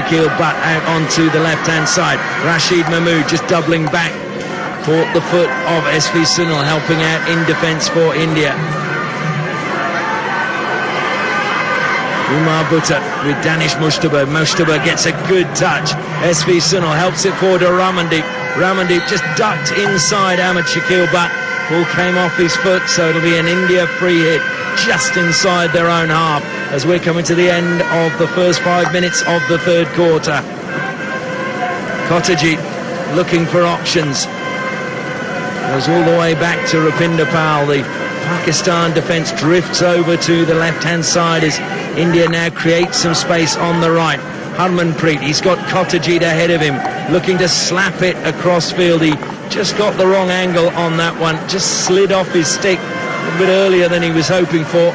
Shakil Butt out onto the left-hand side. Rashid Mahmood just doubling back. Caught the foot of SV Sunil, helping out in defence for India. Umar Butta with Danish Mushtaba. Mushtaba gets a good touch. SV Sunil helps it forward to Ramandeep. Ramandeep just ducked inside Ahmed Shakil Butt. Ball came off his foot, so it'll be an India free hit just inside their own half as we're coming to the end of the first 5 minutes of the third quarter. Kotaji looking for options. Goes all the way back to Rupinder Pal. The Pakistan defence drifts over to the left-hand side as India now creates some space on the right. Harmanpreet, he's got Kotaji ahead of him, looking to slap it across field. He just got the wrong angle on that one, just slid off his stick a bit earlier than he was hoping for.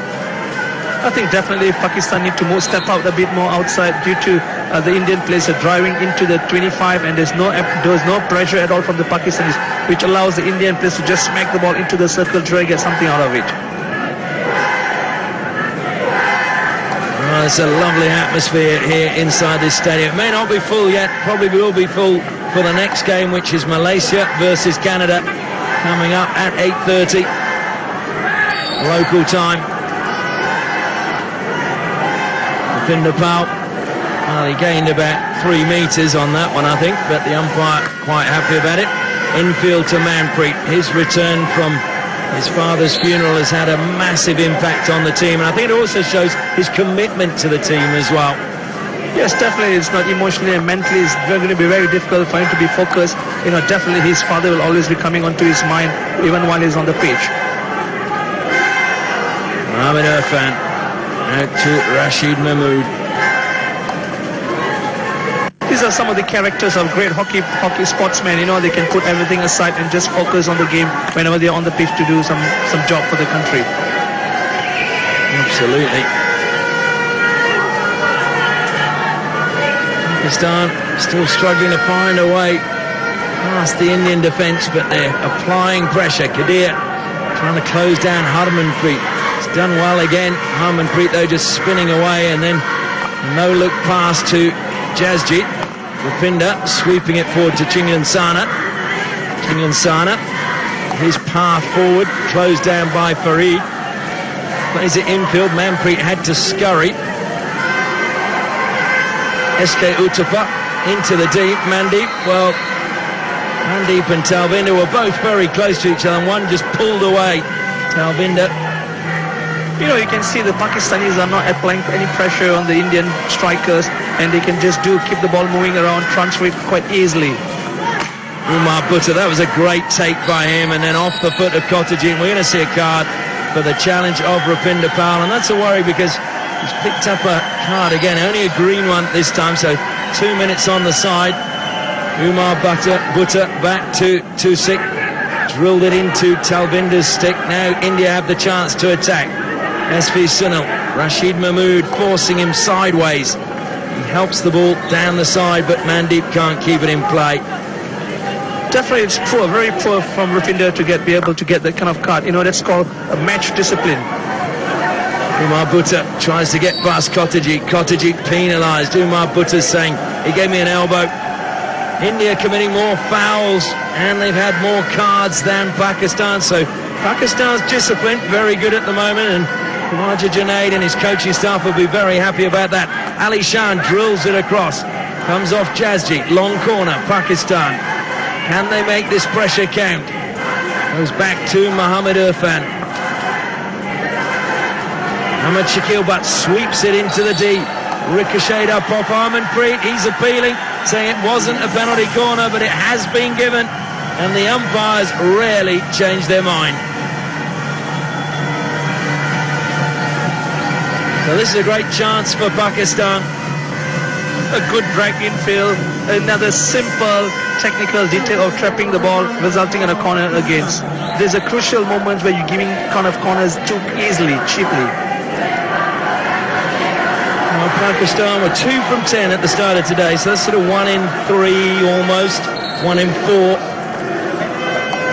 I think definitely Pakistan need to step out a bit more outside due to the Indian players are driving into the 25 and there's no pressure at all from the Pakistanis, which allows the Indian players to just smack the ball into the circle, try to get something out of it. Oh, it's a lovely atmosphere here inside this stadium. It may not be full yet, probably will be full for the next game, which is Malaysia versus Canada, coming up at 8:30 local time. Rupinder Pal, well, he gained about 3 metres on that one, I think, but the umpire quite happy about it. Infield to Manpreet. His return from his father's funeral has had a massive impact on the team, and I think it also shows his commitment to the team as well. Yes, definitely. It's not emotionally and mentally. It's going to be very difficult for him to be focused. You know, definitely his father will always be coming onto his mind, even while he's on the pitch. Mohamed Irfan out to Rashid Mahmood. These are some of the characters of great hockey sportsmen. You know, they can put everything aside and just focus on the game whenever they're on the pitch to do some job for the country. Absolutely. Pakistan still struggling to find a way past the Indian defence, but they're applying pressure. Kadir trying to close down Harmanpreet. It's done well again. Harmanpreet though just spinning away, and then no look pass to Jasjit. Rupinder sweeping it forward to Chinglansana. Chinglansana, his path forward closed down by Farid. Plays it infield. Manpreet had to scurry. SK Uttapa into the deep. Mandeep, well, Mandeep and Talvinder were both very close to each other, and one just pulled away. Talvinder. You know, you can see the Pakistanis are not applying any pressure on the Indian strikers, and they can just keep the ball moving around, transfer it quite easily. Umar Butta, that was a great take by him, and then off the foot of Kotaji. We're going to see a card for the challenge of Rupinder Pal, and that's a worry because he's picked up a card again, only a green one this time, so 2 minutes on the side. Umar Butta back to Tusik, drilled it into Talvinder's stick. Now India have the chance to attack. SV Sunil, Rashid Mahmood forcing him sideways. He helps the ball down the side, but Mandeep can't keep it in play. Definitely it's poor, very poor from Rupinder to be able to get that kind of card. You know, that's called a match discipline. Umar Butta tries to get past Kotaji. Kotaji penalised. Umar Butta saying, he gave me an elbow. India committing more fouls, and they've had more cards than Pakistan, so Pakistan's discipline very good at the moment, and Khawaja Junaid and his coaching staff will be very happy about that. Ali Shan drills it across, comes off Jasjit, long corner, Pakistan. Can they make this pressure count? Goes back to Mohamed Irfan. Ahmed Shakil Butt sweeps it into the deep. Ricocheted up off Harmanpreet. He's appealing, saying it wasn't a penalty corner, but it has been given, and the umpires rarely change their mind. So this is a great chance for Pakistan. A good drag infield, another simple technical detail of trapping the ball, resulting in a corner against. There's a crucial moment where you're giving kind of corners too easily, cheaply. Well, Pakistan were 2 from 10 at the start of today, so that's sort of 1 in 3 almost, 1 in 4.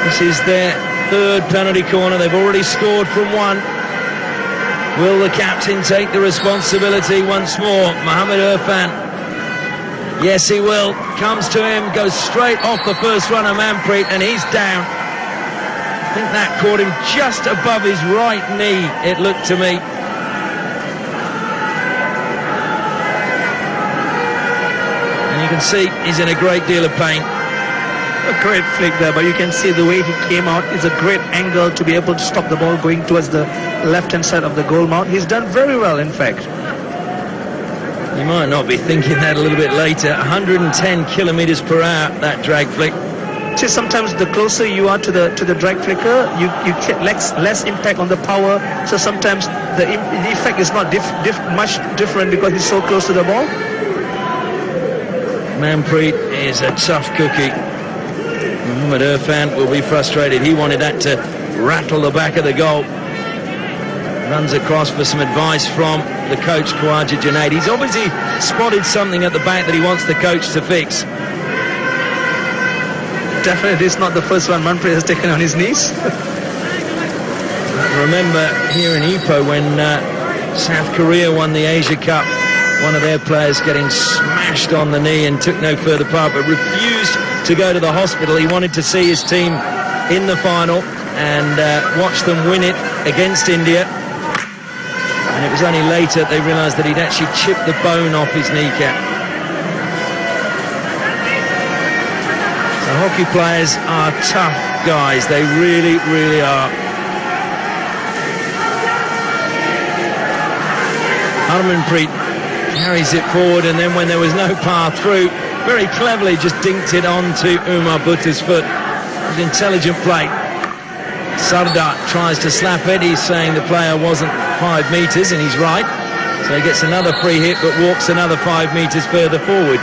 This is their third penalty corner. They've already scored from 1. Will the captain take the responsibility once more? Mohamed Irfan Yes, he will. Comes to him, goes straight off the first runner, Manpreet, and he's down. I think that caught him just above his right knee, it looked to me. And you can see he's in a great deal of pain. A great flick there, but you can see the way he came out is a great angle to be able to stop the ball going towards the left-hand side of the goal mount. He's done very well, in fact. You might not be thinking that a little bit later. 110 kilometers per hour, that drag flick. See, sometimes the closer you are to the drag flicker, you get less impact on the power. So sometimes the effect is not much different because he's so close to the ball. Manpreet is a tough cookie. Mohamed Irfan will be frustrated. He wanted that to rattle the back of the goal. Runs across for some advice from the coach, Khawaja Junaid. He's obviously spotted something at the back that he wants the coach to fix. Definitely, it's not the first one Manpreet has taken on his knees. Remember here in Ipoh when South Korea won the Asia Cup, one of their players getting smashed on the knee and took no further part, but refused to go to the hospital. He wanted to see his team in the final and watch them win it against India. And it was only later they realised that he'd actually chipped the bone off his kneecap. So hockey players are tough guys. They really, really are. Harmanpreet carries it forward, and then when there was no path through, very cleverly just dinked it onto Umar Butta's foot. It was intelligent play. Sardar tries to slap it. He's saying the player wasn't 5 metres, and he's right. So he gets another free hit, but walks another 5 metres further forward.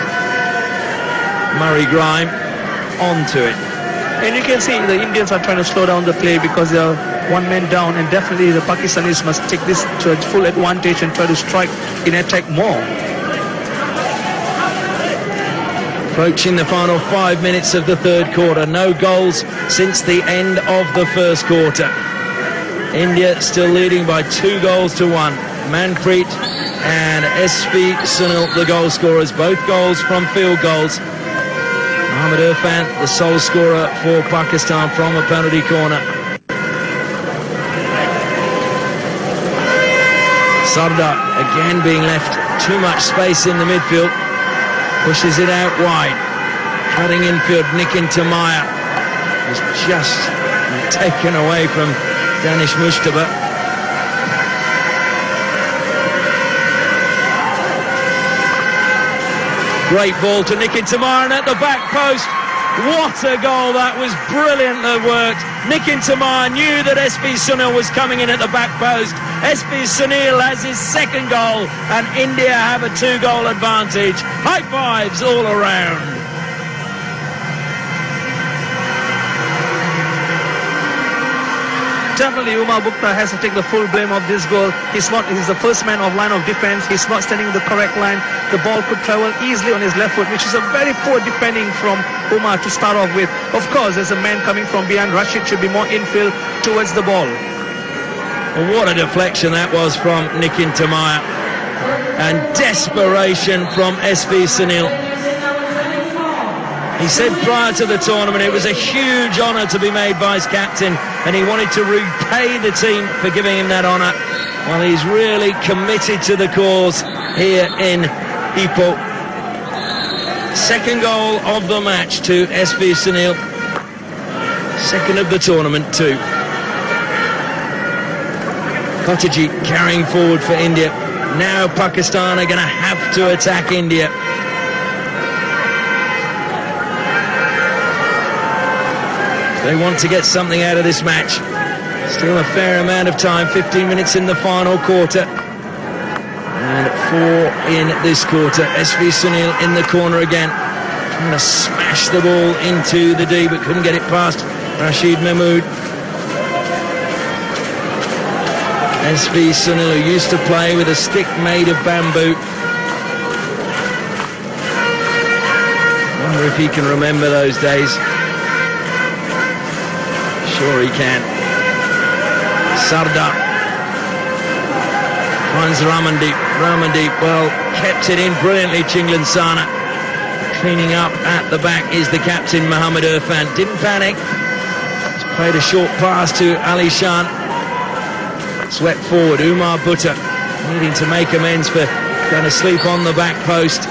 Murray Grime onto it. And you can see the Indians are trying to slow down the play because they are one man down, and definitely the Pakistanis must take this to its full advantage and try to strike in attack more. Approaching the final 5 minutes of the third quarter. No goals since the end of the first quarter. India still leading by 2 goals to 1. Manpreet and SV Sunil, the goal scorers, both goals from field goals. Mohamed Irfan, the sole scorer for Pakistan from a penalty corner. Sardar again being left too much space in the midfield. Pushes it out wide. Cutting infield, Nikin Tamaya was just taken away from Danish Mushtaba. Great ball to Nikin Tamaya, and at the back post. What a goal, that was brilliantly worked. Nikin Tamaya knew that SV Sunil was coming in at the back post. SV Sunil has his second goal, and India have a 2-goal advantage. High fives all around. Definitely Umar Bukta has to take the full blame of this goal. He's the first man of line of defense. He's not standing in the correct line. The ball could travel easily on his left foot, which is a very poor defending from Umar to start off with. Of course, there's a man coming from behind. Rashid should be more infield towards the ball. Well, what a deflection that was from Nikin Tamaya. And desperation from SV Sunil. He said prior to the tournament it was a huge honour to be made vice-captain, and he wanted to repay the team for giving him that honour. Well, he's really committed to the cause here in Ipoh. Second goal of the match to SV Sunil. Second of the tournament too. Kotaji carrying forward for India. Now Pakistan are going to have to attack India. They want to get something out of this match. Still a fair amount of time, 15 minutes in the final quarter. And 4 in this quarter. SV Sunil in the corner again. Trying to smash the ball into the D, but couldn't get it past Rashid Mahmood. SV Sunil, who used to play with a stick made of bamboo. Wonder if he can remember those days. Sure he can. Sardar finds Ramandeep. Ramandeep, well, kept it in brilliantly, Chinglan Sana. Cleaning up at the back is the captain, Mohammad Irfan. Didn't panic. Just played a short pass to Ali Shan. Swept forward. Umar Butta needing to make amends for going to sleep on the back post.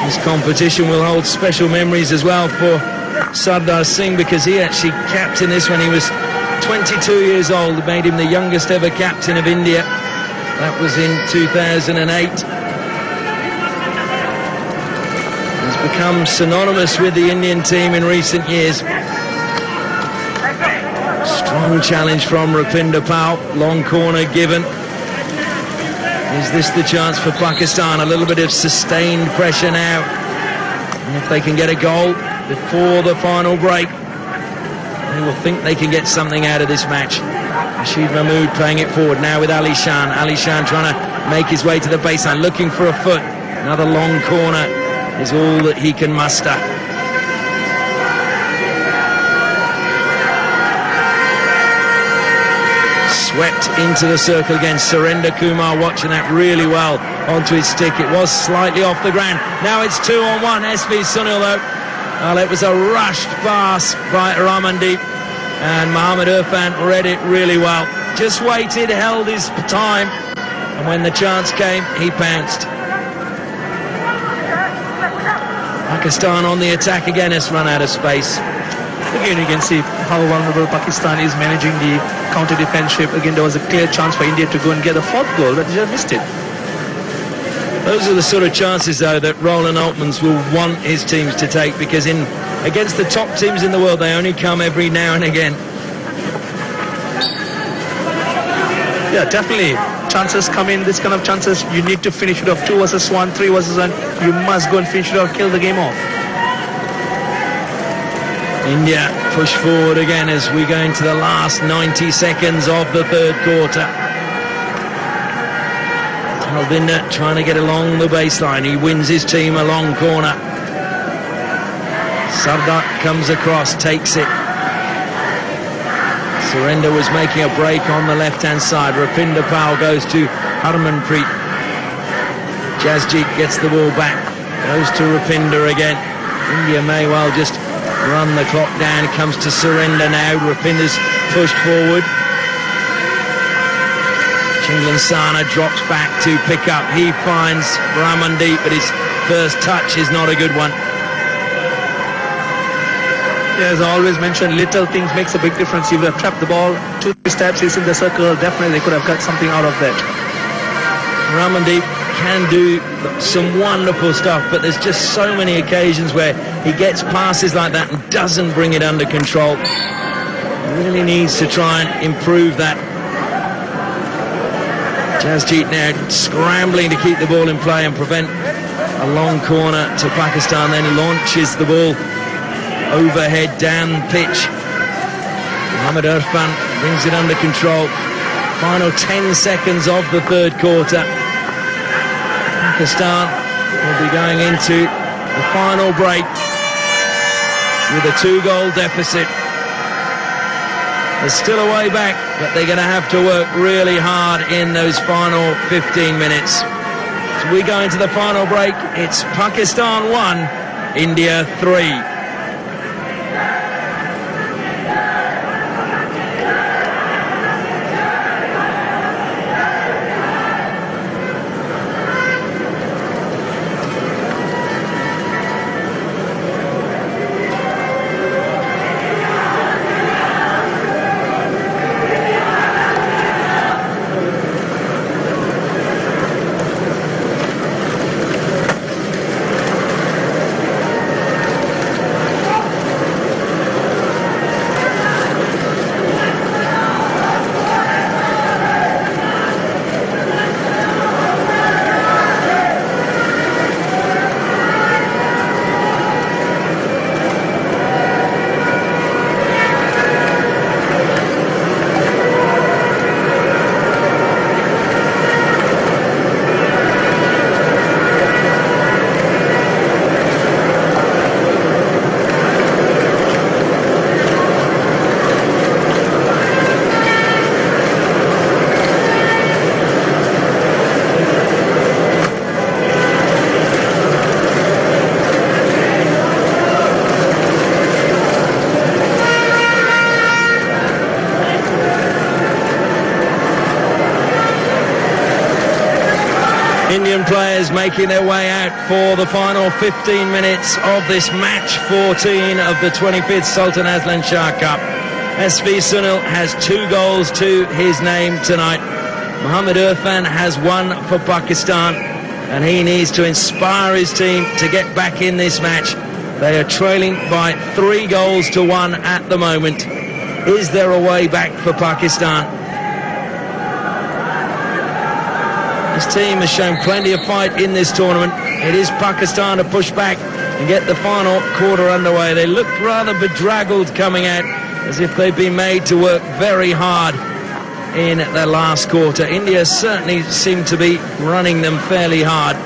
This competition will hold special memories as well for Sardar Singh, because he actually captained this when he was 22 years old. It made him the youngest ever captain of India. That was in 2008. He's become synonymous with the Indian team in recent years. Strong challenge from Rupinder Pal. Long corner given. Is this the chance for Pakistan? A little bit of sustained pressure now. And if they can get a goal before the final break, they will think they can get something out of this match. Rashid Mahmood playing it forward now with Ali Shan. Ali Shan trying to make his way to the baseline, looking for a foot. Another long corner is all that he can muster. Swept into the circle again. Surrender Kumar watching that really well onto his stick. It was slightly off the ground. Now it's 2-on-1. SV Sunil though. Well, it was a rushed pass by Ramandeep, and Mohammad Irfan read it really well. Just waited, held his time, and when the chance came, he pounced. Pakistan on the attack again has run out of space. Again, you can see how vulnerable Pakistan is managing the counter defensive. Again, there was a clear chance for India to go and get a fourth goal, but they just missed it. Those are the sort of chances, though, that Roland Altmans will want his teams to take, because against the top teams in the world, they only come every now and again. Yeah, definitely. Chances come in, this kind of chances, you need to finish it off. 2 versus 1, 3 versus 1. You must go and finish it off, kill the game off. India push forward again as we go into the last 90 seconds of the third quarter. Alvinda trying to get along the baseline. He wins his team a long corner. Sardar comes across, takes it. Surrender was making a break on the left-hand side. Rupinder Pal goes to Harmanpreet. Jasjeet gets the ball back. Goes to Rupinder again. India may well just run the clock down. It comes to Surrender now. Rupinder's pushed forward. Sana drops back to pick up. He finds Ramandeep, but his first touch is not a good one. Yeah, as I always mention, little things makes a big difference. You would have trapped the ball 2-3 steps, he's in the circle. Definitely they could have got something out of that. Ramandeep can do some wonderful stuff, but there's just so many occasions where he gets passes like that and doesn't bring it under control. He really needs to try and improve that. Jasjeet now scrambling to keep the ball in play and prevent a long corner to Pakistan. Then launches the ball overhead down pitch. Mohammad Irfan brings it under control. Final 10 seconds of the third quarter. Pakistan will be going into the final break with a 2-goal deficit. There's still a way back, but they're going to have to work really hard in those final 15 minutes. So we go into the final break. It's Pakistan 1, India 3. Indian players making their way out for the final 15 minutes of this match 14 of the 25th Sultan Azlan Shah Cup. SV Sunil has 2 goals to his name tonight. Mohammad Irfan has 1 for Pakistan, and he needs to inspire his team to get back in this match. They are trailing by 3 goals to 1 at the moment. Is there a way back for Pakistan? This team has shown plenty of fight in this tournament. It is Pakistan to push back and get the final quarter underway. They looked rather bedraggled coming out, as if they've been made to work very hard in the last quarter. India certainly seemed to be running them fairly hard.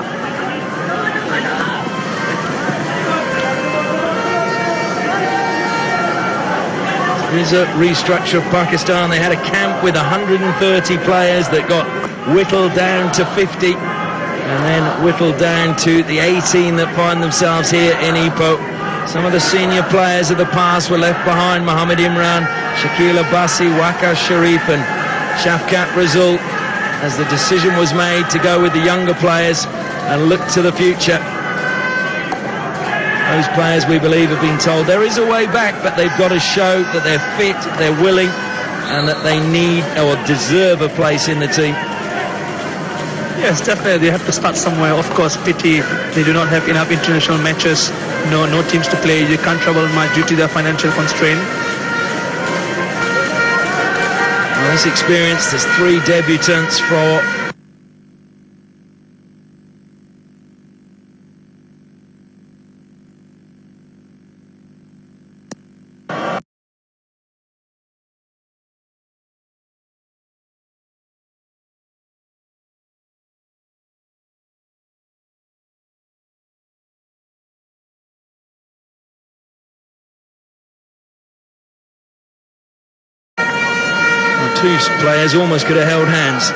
Here's a restructure of Pakistan. They had a camp with 130 players that got whittled down to 50 and then whittled down to the 18 that find themselves here in Ipoh. Some of the senior players of the past were left behind: Mohammad Imran, Shakil Abbasi, Waqar Sharif and Shafkat Razul, as the decision was made to go with the younger players and look to the future. Those players, we believe, have been told there is a way back, but they've got to show that they're fit, they're willing, and that they need or deserve a place in the team. Yes, definitely. They have to start somewhere. Of course, pity they do not have enough international matches. No teams to play. You can't travel much due to the financial constraint. Well, this experience, there's 3 debutants for two players almost could have held hands.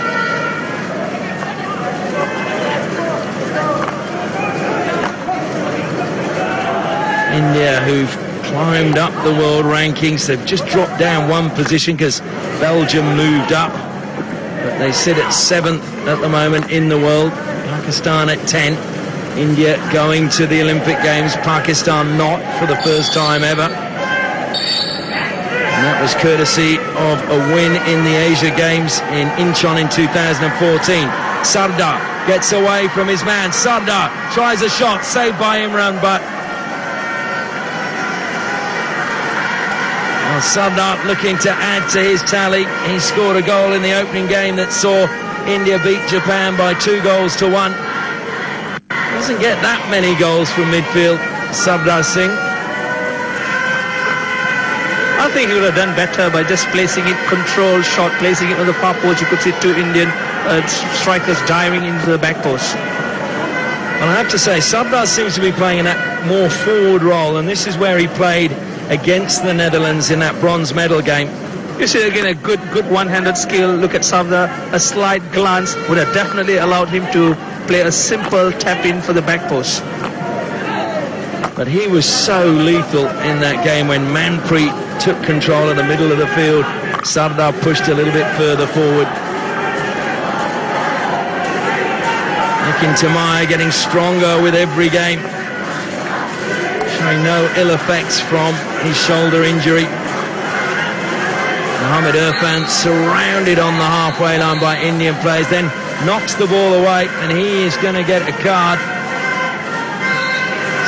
India, who've climbed up the world rankings, they've just dropped down 1 position because Belgium moved up, but they sit at 7th at the moment in the world. Pakistan at 10. India going to the Olympic Games, Pakistan not, for the first time ever. And that was courtesy of a win in the Asia Games in Incheon in 2014. Sardar gets away from his man. Sardar tries a shot, saved by Imran, but well, Sardar looking to add to his tally. He scored a goal in the opening game that saw India beat Japan by 2 goals to 1. Doesn't get that many goals from midfield, Sardar Singh. I think he would have done better by just placing it, controlled shot, placing it on the far post. You could see 2 Indian strikers diving into the back post. Well, I have to say, Sardar seems to be playing in that more forward role, and this is where he played against the Netherlands in that bronze medal game. You see again a good one-handed skill. Look at Sardar. A slight glance would have definitely allowed him to play a simple tap in for the back post. But he was so lethal in that game when Manpreet took control of the middle of the field. Sardar pushed a little bit further forward. Nikin Tamai getting stronger with every game, showing no ill effects from his shoulder injury. Mohammad Irfan surrounded on the halfway line by Indian players, then knocks the ball away, and he is going to get a card.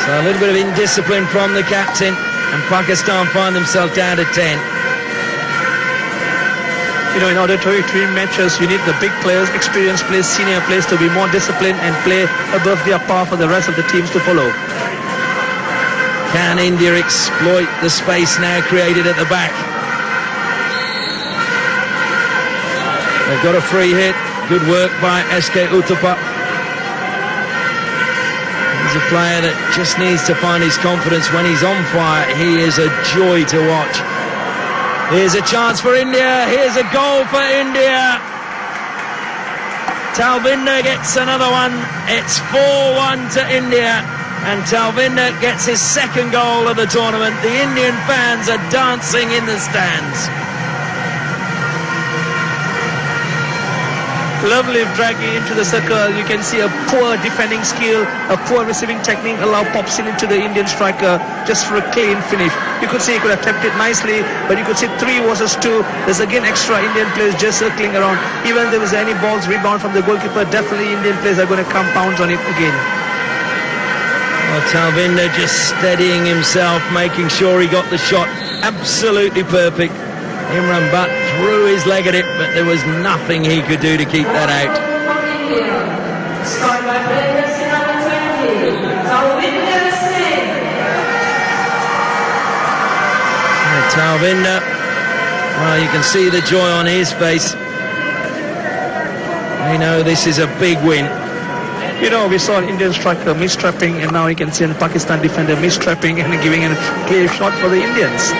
So a little bit of indiscipline from the captain, and Pakistan find themselves down to 10. You know, in order to win matches, you need the big players, experienced players, senior players to be more disciplined and play above their par for the rest of the teams to follow. Can India exploit the space now created at the back? They've got a free hit. Good work by SK Uthappa. He's a player that just needs to find his confidence. When he's on fire, he is a joy to watch. Here's a chance for India. Here's a goal for India. Talvinder gets another one. It's 4-1 to India. And Talvinder gets his 2nd goal of the tournament. The Indian fans are dancing in the stands. Lovely dragging into the circle. You can see a poor defending skill, a poor receiving technique allow Popsin into the Indian striker just for a clean finish. You could see he could have tapped it nicely, but you could see 3 versus 2. There's again extra Indian players just circling around. Even if there was any balls rebound from the goalkeeper, definitely Indian players are going to come pounds on it again. Well, Talvinder just steadying himself, making sure he got the shot absolutely perfect. Imran Butt threw his leg at it, but there was nothing he could do to keep that out. Talvinder, well, you can see the joy on his face. They know this is a big win. You know, we saw an Indian striker mistrapping, and now you can see a Pakistan defender mistrapping and giving a clear shot for the Indians.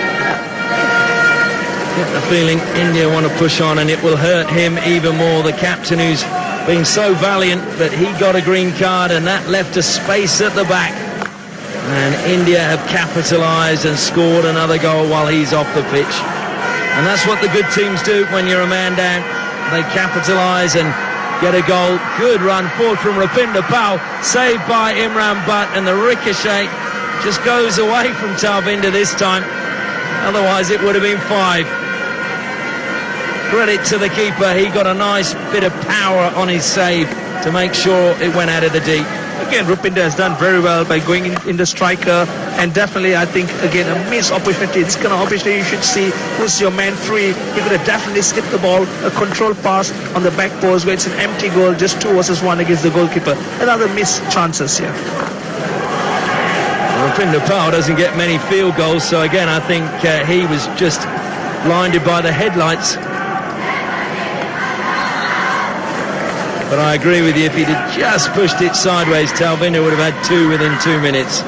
Get the feeling India want to push on, and it will hurt him even more. The captain, who's been so valiant, but he got a green card, and that left a space at the back. And India have capitalised and scored another goal while he's off the pitch. And that's what the good teams do when you're a man down. They capitalise and get a goal. Good run forward from Rupinder Pal, saved by Imran Butt, and the ricochet just goes away from Talvinder this time. Otherwise it would have been 5. Credit to the keeper, he got a nice bit of power on his save to make sure it went out of the deep. Again, Rupinder has done very well by going in the striker, and definitely I think again a missed opportunity. This kind of opportunity you should see who's your man free. He could have definitely slipped the ball, a control pass on the back post where it's an empty goal, just 2 versus 1 against the goalkeeper. Another missed chances here. Rupinder Pal doesn't get many field goals, so again I think he was just blinded by the headlights. But I agree with you, if he'd have just pushed it sideways, Talvinder would have had 2 within 2 minutes.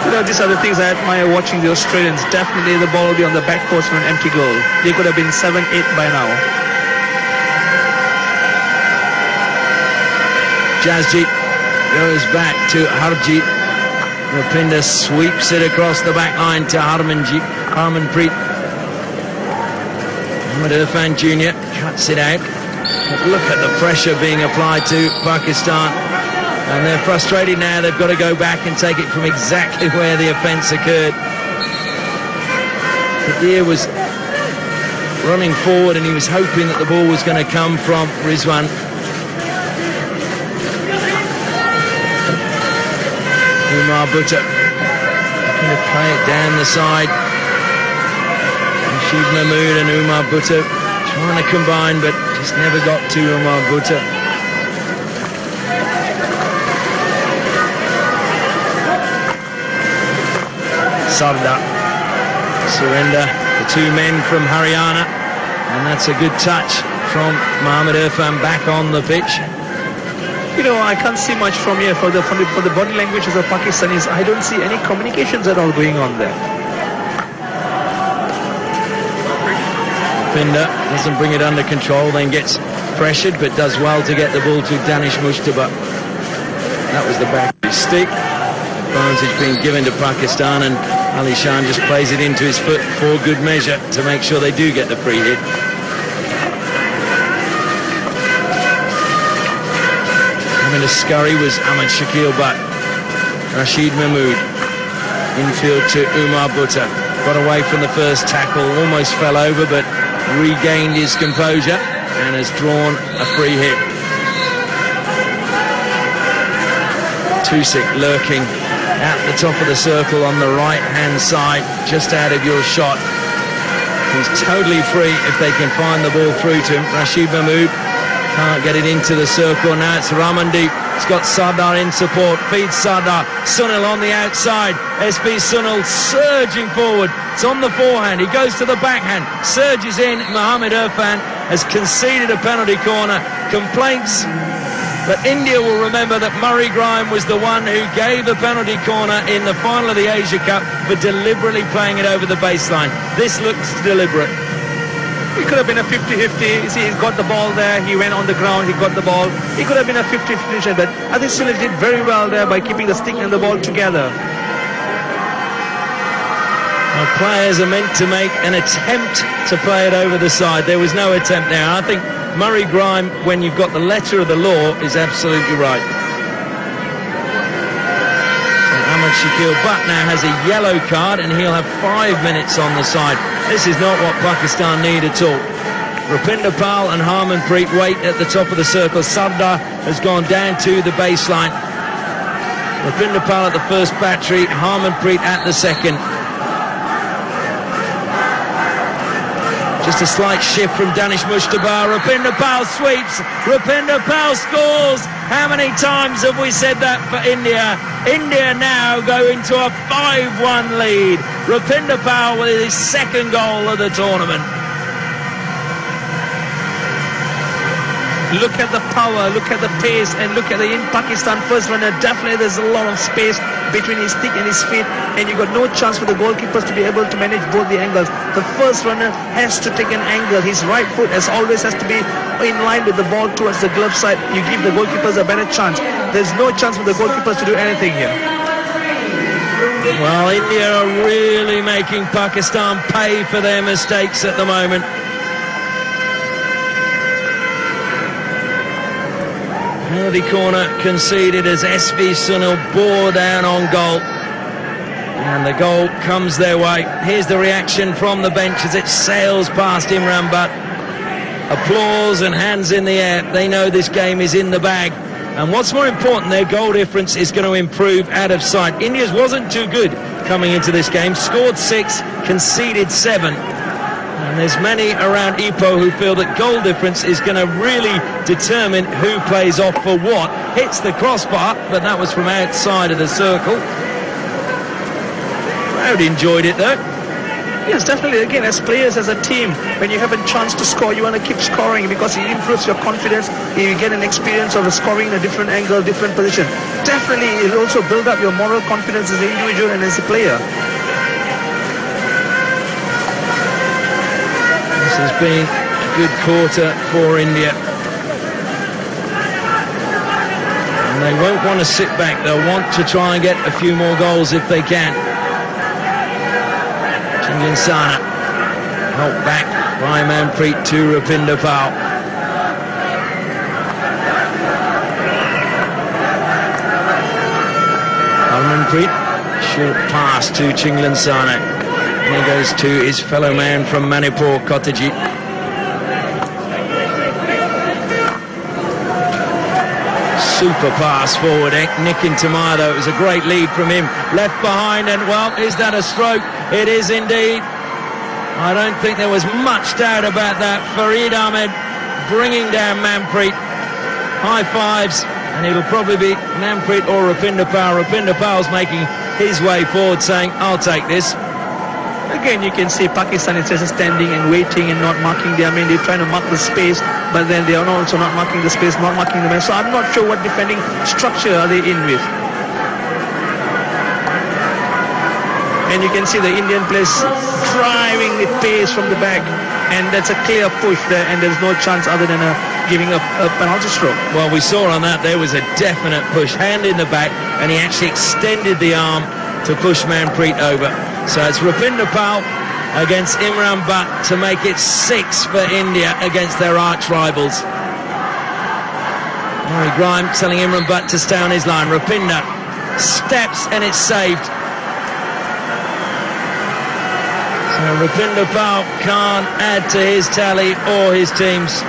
You know, these are the things I admire watching the Australians. Definitely the ball will be on the back post for an empty goal. They could have been 7-8 by now. Jasjeet goes back to Harjeet. Rupinder sweeps it across the back line to Harmanpreet. Mohammad Irfan Jr. cuts it out. But look at the pressure being applied to Pakistan. And they're frustrated now. They've got to go back and take it from exactly where the offence occurred. Kadir was running forward and he was hoping that the ball was going to come from Rizwan. Umar Butta going to play it down the side. Rashid Mahmood and Umar Butta trying to combine, but just never got to Umar Butta. Sardar surrender, the 2 men from Haryana, and that's a good touch from Mohammad Irfan back on the pitch. You know, I can't see much from here for the body language of the Pakistanis. I don't see any communications at all going on there. Pinder doesn't bring it under control, then gets pressured, but does well to get the ball to Danish Mujtaba. That was the back of his stick. Advantage being given to Pakistan, and Ali Shan just plays it into his foot for good measure to make sure they do get the free hit. Coming to scurry was Ahmad Shakil Butt. Rashid Mahmood. Infield to Umar Butta. Got away from the first tackle, almost fell over, but regained his composure and has drawn a free hit. Tusik lurking at the top of the circle on the right-hand side, just out of your shot. He's totally free if they can find the ball through to him. Rashid Mahmood can't get it into the circle. Now it's Ramandeep. He's got Sardar in support. Feeds Sardar. Sunil on the outside. SB Sunil surging forward. It's on the forehand. He goes to the backhand. Surges in. Mohammad Irfan has conceded a penalty corner. Complaints. But India will remember that Murray Grime was the one who gave the penalty corner in the final of the Asia Cup for deliberately playing it over the baseline. This looks deliberate. It could have been a 50-50. You see, he's got the ball there. He went on the ground. He got the ball. It could have been a 50-50 finish, but I think Sunil did very well there by keeping the stick and the ball together. Players are meant to make an attempt to play it over the side. There was no attempt there. I think Murray Grime, when you've got the letter of the law, is absolutely right. Ahmed Shakil Butt now has a yellow card and he'll have 5 minutes on the side. This is not what Pakistan need at all. Rupinder Pal and Harmanpreet wait at the top of the circle. Sardar has gone down to the baseline. Rupinder Pal at the first battery, Harmanpreet at the second. Just a slight shift from Danish Mushtaba. Rupinder Pal sweeps. Rupinder Pal scores. How many times have we said that for India? India now go into a 5-1 lead. Rupinder Pal with his second goal of the tournament. Look at the power, look at the pace, and look at the Pakistan first runner. Definitely there's a lot of space between his stick and his feet, and you got no chance for the goalkeepers to be able to manage both the angles. The first runner has to take an angle. His right foot, as always, has to be in line with the ball towards the glove side. You give the goalkeepers a better chance. There's no chance for the goalkeepers to do anything here. Well, India are really making Pakistan pay for their mistakes at the moment. Penalty corner conceded as SV Sunil bore down on goal. And the goal comes their way. Here's the reaction from the bench as it sails past Imran Butt. Applause and hands in the air. They know this game is in the bag. And what's more important, their goal difference is going to improve out of sight. India's wasn't too good coming into this game. Scored 6, conceded 7. And there's many around Ipoh who feel that goal difference is going to really determine who plays off for what. Hits the crossbar, but that was from outside of the circle. Crowd enjoyed it though. Yes, definitely. Again, as players, as a team, when you have a chance to score, you want to keep scoring because it improves your confidence. You get an experience of scoring in a different angle, different position. Definitely, it will also build up your moral confidence as an individual and as a player. This has been a good quarter for India. And they won't want to sit back. They'll want to try and get a few more goals if they can. Sana helped back by Manpreet to Rupinder Pal. Manpreet, short pass to Chinglan Sana. And he goes to his fellow man from Manipur, Kotaji. Super pass forward, Nick Intamaya. It was a great lead from him. Left behind, and well, is that a stroke? It is indeed. I don't think there was much doubt about that. Farid Ahmed bringing down Manpreet. High fives, and it'll probably be Manpreet or Rupinder Pal. Rupinder Pal's making his way forward, saying, I'll take this. Again, you can see Pakistan is just standing and waiting and not marking the, they're trying to mark the space, but then they are also not marking the space, not marking the man. So I'm not sure what defending structure are they in with. And you can see the Indian players driving with pace from the back, and that's a clear push there, and there's no chance other than giving up a penalty stroke. Well, we saw on that there was a definite push, hand in the back, and he actually extended the arm to push Manpreet over. So it's Rupinder Pal against Imran Butt to make it 6 for India against their arch rivals. Murray Grime telling Imran Butt to stay on his line. Rupinder steps and it's saved. So Rupinder Pal can't add to his tally or his team's.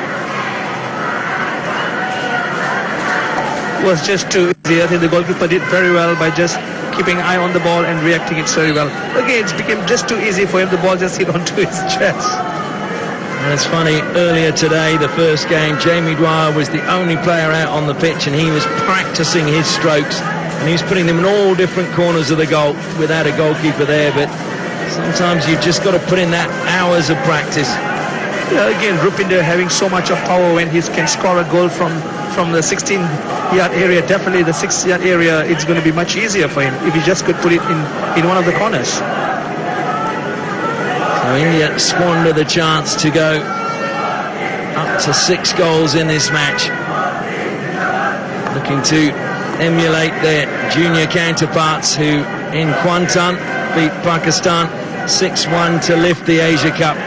It was just too easy. I think the goalkeeper did very well by just keeping an eye on the ball and reacting it very well. Again, it became just too easy for him. The ball just hit onto his chest. And it's funny, earlier today, the first game, Jamie Dwyer was the only player out on the pitch, and he was practicing his strokes, and he was putting them in all different corners of the goal without a goalkeeper there. But sometimes you've just got to put in that hours of practice. Yeah, again, Rupinder having so much of power when he can score a goal from the 16-yard area. Definitely the 6-yard area, it's going to be much easier for him if he just could put it in one of the corners. So India squander the chance to go up to 6 goals in this match. Looking to emulate their junior counterparts who in Kuantan beat Pakistan 6-1 to lift the Asia Cup.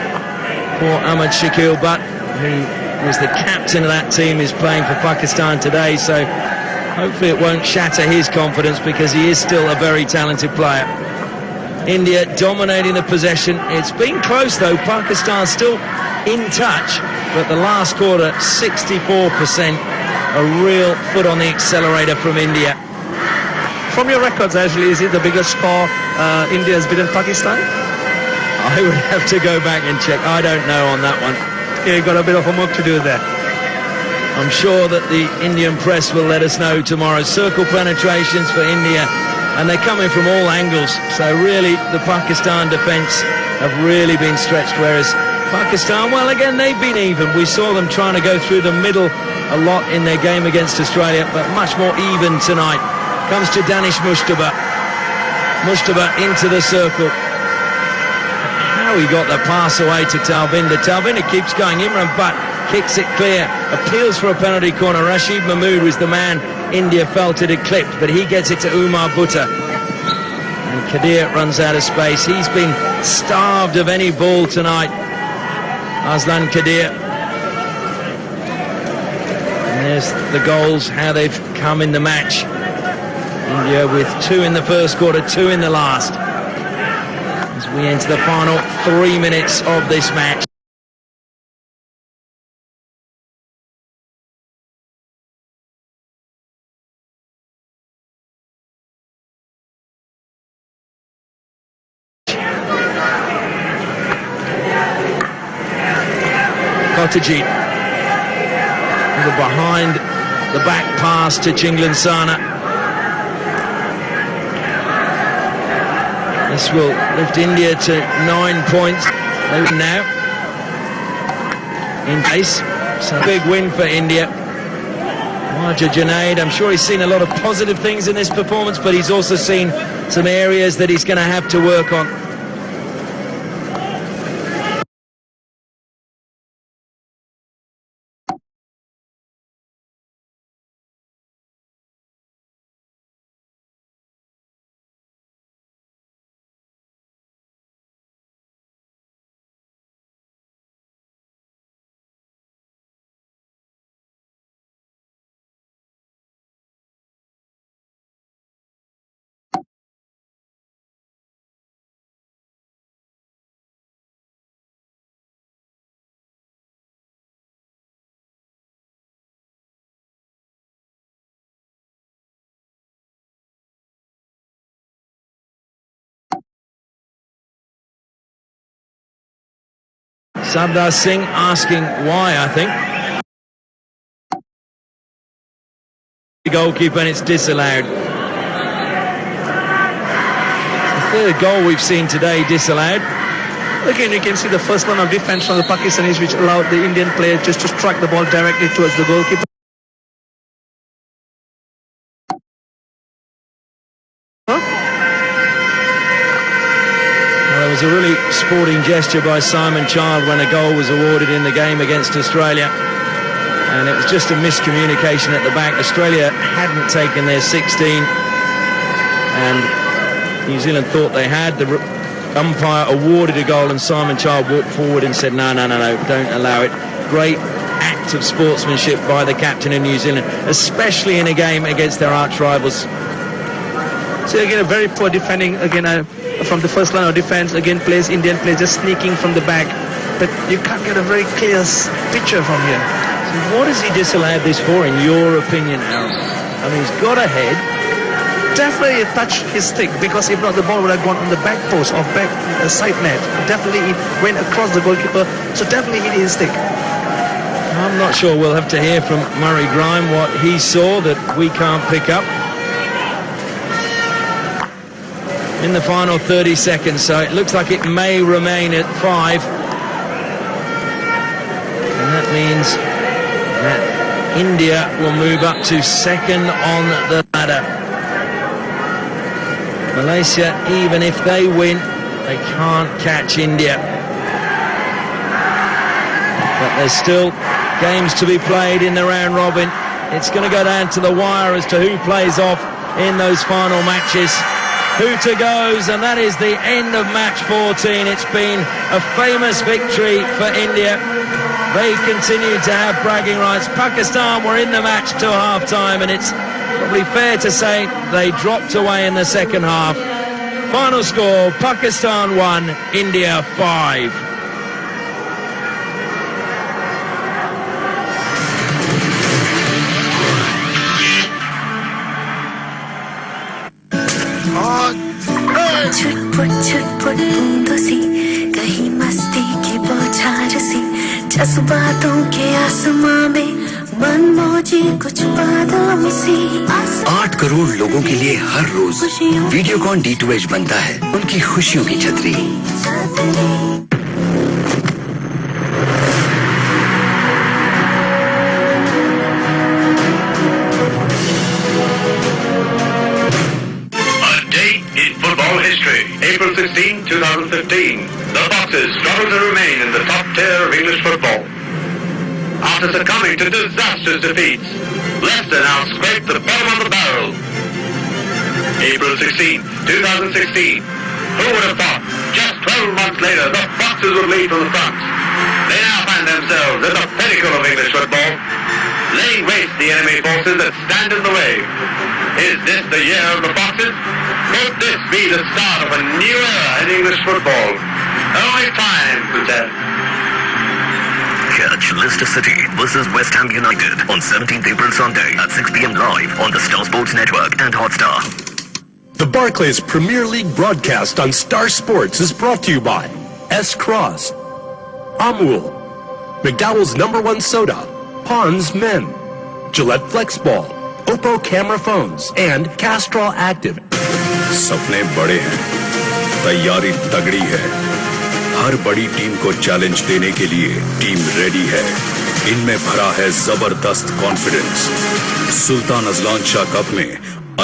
Poor Ahmad Shakil Butt, who was the captain of that team, is playing for Pakistan today, so hopefully it won't shatter his confidence, because he is still a very talented player. India dominating the possession. It's been close though. Pakistan still in touch, but the last quarter, 64%. A real foot on the accelerator from India. From your records, actually, is it the biggest score India has beaten Pakistan? I would have to go back and check. I don't know on that one. Okay, got a bit of homework to do there. I'm sure that the Indian press will let us know tomorrow. Circle penetrations for India, and they're coming from all angles. So really, the Pakistan defence have really been stretched, whereas Pakistan, well, again, they've been even. We saw them trying to go through the middle a lot in their game against Australia, but much more even tonight. Comes to Danish Mushtaba. Mushtaba into the circle. How he got the pass away to Talvinder. Talvinder keeps going. Imran Butt kicks it clear. Appeals for a penalty corner. Rashid Mahmood was the man India felt it had clipped, but he gets it to Umar Butta. And Kadir runs out of space. He's been starved of any ball tonight. Aslan Kadir. And there's the goals, how they've come in the match. India with 2 in the first quarter, 2 in the last. As we enter the final 3 minutes of this match. Kotajit with a behind the back pass to Chinglan Sana. This will lift India to 9 points. They win now in base. So big win for India. Wajah Junaid, I'm sure he's seen a lot of positive things in this performance, but he's also seen some areas that he's going to have to work on. Sardar Singh asking why, I think. The goalkeeper, and it's disallowed. The third goal we've seen today disallowed. Again, you can see the first line of defense from the Pakistanis, which allowed the Indian player just to strike the ball directly towards the goalkeeper. Well, it was a really sporting gesture by Simon Child when a goal was awarded in the game against Australia. And it was just a miscommunication at the back. Australia hadn't taken their 16, and New Zealand thought they had. The umpire awarded a goal, and Simon Child walked forward and said, no, don't allow it. Great act of sportsmanship by the captain of New Zealand, especially in a game against their arch rivals. So again, a very poor defending, again, from the first line of defense. Again, Indian players just sneaking from the back, but you can't get a very clear picture from here. So what has he disallowed this for, in your opinion, Aaron? I mean, he's got a head. Definitely touched his stick, because if not, the ball would have gone on the back post or back side net. Definitely it went across the goalkeeper, so definitely hit his stick. I'm not sure. We'll have to hear from Murray Grime what he saw that we can't pick up. In the final 30 seconds, so it looks like it may remain at 5. And that means that India will move up to second on the ladder. Malaysia, even if they win, they can't catch India. But there's still games to be played in the round robin. It's going to go down to the wire as to who plays off in those final matches. Hooter goes, and that is the end of match 14. It's been a famous victory for India. They continue to have bragging rights. Pakistan were in the match till half-time, and it's probably fair to say they dropped away in the second half. Final score, Pakistan 1, India 5. छुटपुट छुटपुट बूंदों सी कहीं मस्ती की बौछार सी जज्बातों के आसमां में मनमौजी कुछ बादलों सी 8 करोड़ लोगों के लिए हर रोज वीडियोकॉन D2H बनता है उनकी खुशियों की छतरी। April 16, 2015. The Boxers struggle to remain in the top tier of English football. After succumbing to disastrous defeats, Leicester now scrape the bottom of the barrel. April 16, 2016. Who would have thought, just 12 months later, the Boxers would lead from the front. They now find themselves at the pinnacle of English football, laying waste the enemy forces that stand in the way. Is this the year of the Boxers? Could this be the start of a new era in English football? Only time will tell. Catch Leicester City versus West Ham United on 17th April Sunday at 6 p.m. live on the Star Sports Network and Hotstar. The Barclays Premier League broadcast on Star Sports is brought to you by S-Cross, Amul, McDowell's #1 soda, Pond's Men, Gillette Flexball, Oppo camera phones, and Castrol Active. सपने बड़े हैं, तैयारी तगड़ी है। हर बड़ी team को challenge देने के लिए टीम रेडी है। इनमें भरा है जबरदस्त confidence. Sultan Azlan Shah cup में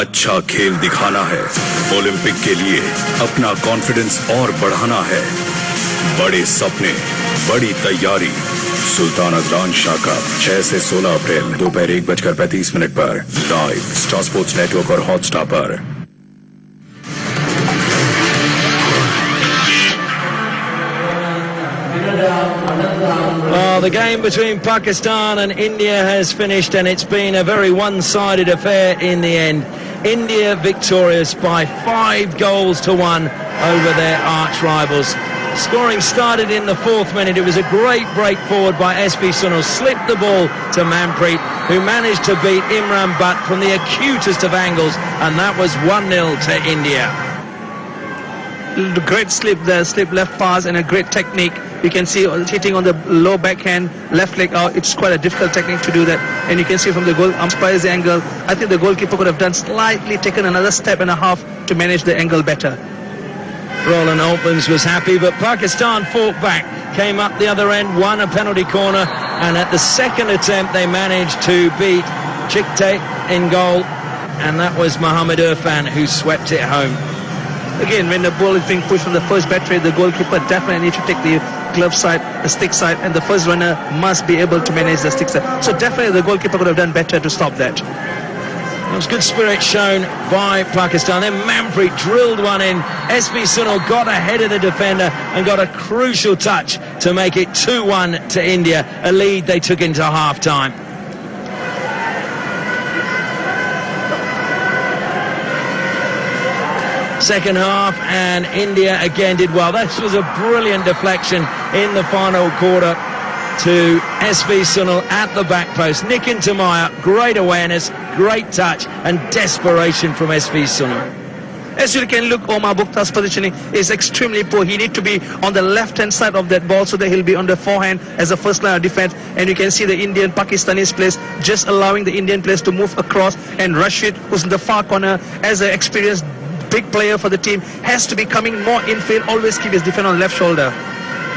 अच्छा खेल दिखाना है। ओलंपिक के लिए अपना कॉन्फिडेंस और बढ़ाना है। बड़े सपने, बड़ी तैयारी। सुल्तान अजलान शाह कप 6 से 16 अप्रैल दोपहर 1:35 पर लाइव स्टार स्पोर्ट्स नेटवर्क और हॉटस्टार पर। Well, the game between Pakistan and India has finished, and it's been a very one-sided affair in the end. India victorious by 5 goals to 1 over their arch rivals. Scoring started in the 4th minute. It was a great break forward by SP Sunil, slipped the ball to Manpreet, who managed to beat Imran Butt from the acutest of angles, and that was 1-0 to India. Great slip there, slip left pass and a great technique. You can see hitting on the low backhand, left leg out. It's quite a difficult technique to do that. And you can see from the goal umpire's angle, I think the goalkeeper could have done slightly, taken another step and a half to manage the angle better. Roland Altmans was happy, but Pakistan fought back, came up the other end, won a penalty corner, and at the second attempt they managed to beat Chikte in goal, and that was Mohammad Irfan who swept it home. Again, when the ball is being pushed from the first battery, the goalkeeper definitely needs to take the glove side, the stick side, and the first runner must be able to manage the stick side. So definitely the goalkeeper could have done better to stop that. There was good spirit shown by Pakistan. Then Manpreet drilled one in. SP Sunil got ahead of the defender and got a crucial touch to make it 2-1 to India, a lead they took into half-time. Second half, and India again did well. This was a brilliant deflection in the final quarter to SV Sunil at the back post. Nick into Maya, great awareness, great touch, and desperation from SV Sunil. As you can look, Omar Bukhta's positioning is extremely poor. He needs to be on the left-hand side of that ball so that he'll be on the forehand as a first line of defense. And you can see the Indian Pakistanis players just allowing the Indian players to move across. And Rashid, who's in the far corner, as an experienced big player for the team, has to be coming more infield, always keep his defense on the left shoulder.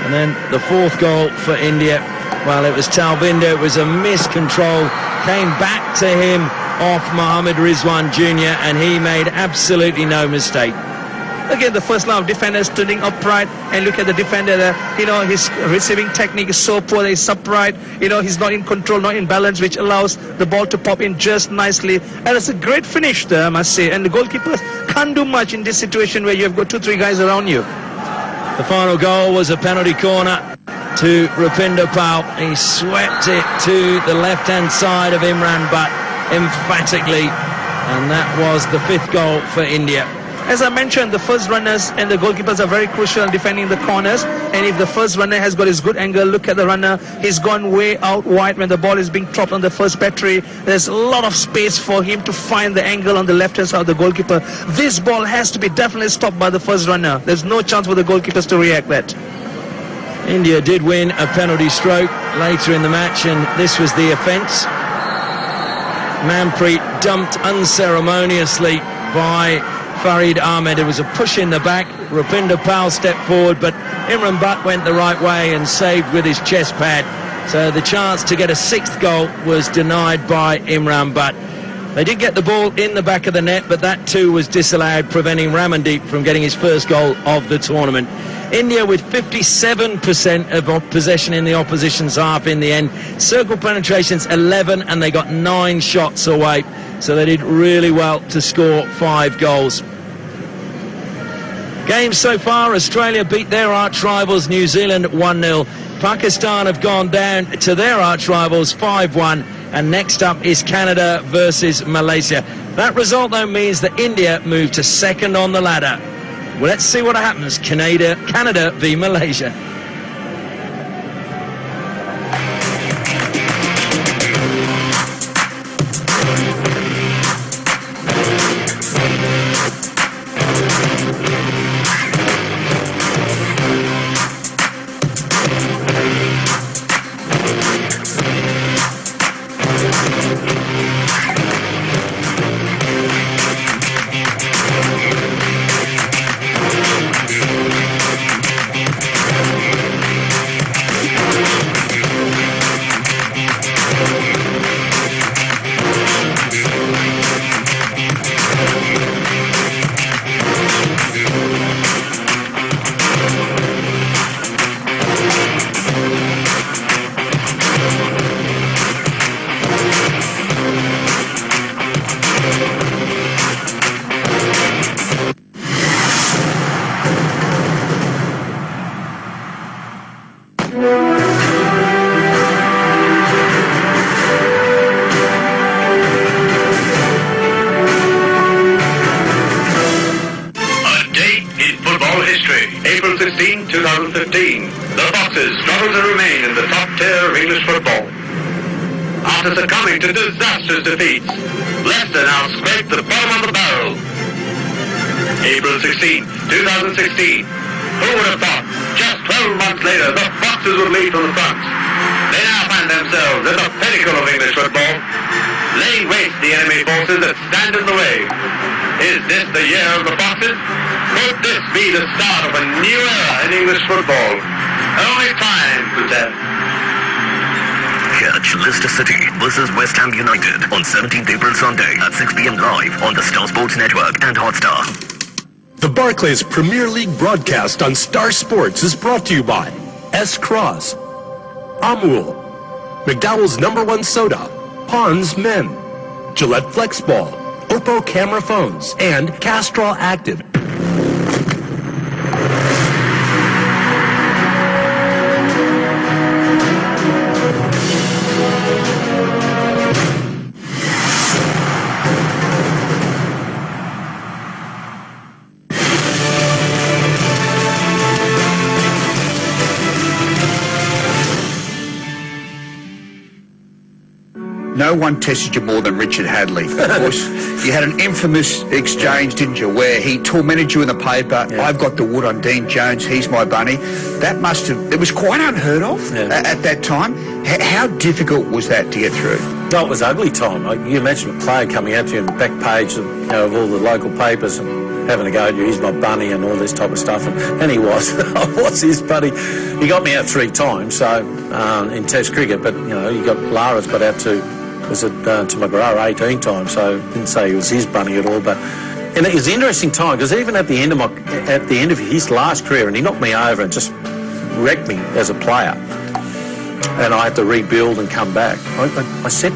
And then the 4th goal for India, well, it was Talbinder, it was a miscontrol, came back to him off Mohammad Rizwan Jr., and he made absolutely no mistake. Again, the first line of defenders turning upright, and look at the defender there. His receiving technique is so poor that he's upright. He's not in control, not in balance, which allows the ball to pop in just nicely. And it's a great finish there, I must say. And the goalkeepers can't do much in this situation where you have got 2-3 guys around you. The final goal was a penalty corner to Rupinder Pal. He swept it to the left-hand side of Imran Butt emphatically, and that was the 5th goal for India. As I mentioned, the first runners and the goalkeepers are very crucial in defending the corners. And if the first runner has got his good angle, look at the runner. He's gone way out wide when the ball is being dropped on the first battery. There's a lot of space for him to find the angle on the left-hand side of the goalkeeper. This ball has to be definitely stopped by the first runner. There's no chance for the goalkeepers to react that. India did win a penalty stroke later in the match, and this was the offence. Manpreet dumped unceremoniously by Farid Ahmed. It was a push in the back. Rupinder Pal stepped forward, but Imran Butt went the right way and saved with his chest pad. So the chance to get a 6th goal was denied by Imran Butt. They did get the ball in the back of the net, but that too was disallowed, preventing Ramandeep from getting his first goal of the tournament. India with 57% of possession in the opposition's half in the end. Circle penetrations 11, and they got 9 shots away. So they did really well to score 5 goals. Games so far: Australia beat their arch rivals New Zealand 1-0. Pakistan have gone down to their arch rivals 5-1. And next up is Canada versus Malaysia. That result, though, means that India move to 2nd on the ladder. Well, let's see what happens. Canada v Malaysia. April 16, 2015, the Foxes struggle to remain in the top tier of English football. After succumbing to disastrous defeats, Leicester now scrape the bottom of the barrel. April 16, 2016, who would have thought just 12 months later the Foxes would lead from the front? They now find themselves at the pinnacle of English football, laying waste the enemy forces that stand in the way. Is this the year of the Foxes? Could this be the start of a new era in English football? Only time to tell. Catch Leicester City versus West Ham United on 17th April Sunday at 6 p.m. live on the Star Sports Network and Hotstar. The Barclays Premier League broadcast on Star Sports is brought to you by S-Cross, Amul, McDowell's #1 soda, Pond's Men, Gillette Flexball, Oppo camera phones, and Castrol Active. No one tested you more than Richard Hadley. Of course, you had an infamous exchange, didn't you, where he tormented you in the paper. Yeah. I've got the wood on Dean Jones, he's my bunny. That must have, it was quite unheard of at that time. How difficult was that to get through? No, it was ugly, Tom. You imagine a player coming out to you on the back page of all the local papers and having a go at you, he's my bunny and all this type of stuff. And he was. I was his buddy. He got me out 3 times, so in Test cricket, but, you got Lara's got out to... to McGrath 18 times, so I didn't say he was his bunny at all, but And it was an interesting time because even at the end of his last career, and he knocked me over and just wrecked me as a player, and I had to rebuild and come back. I said,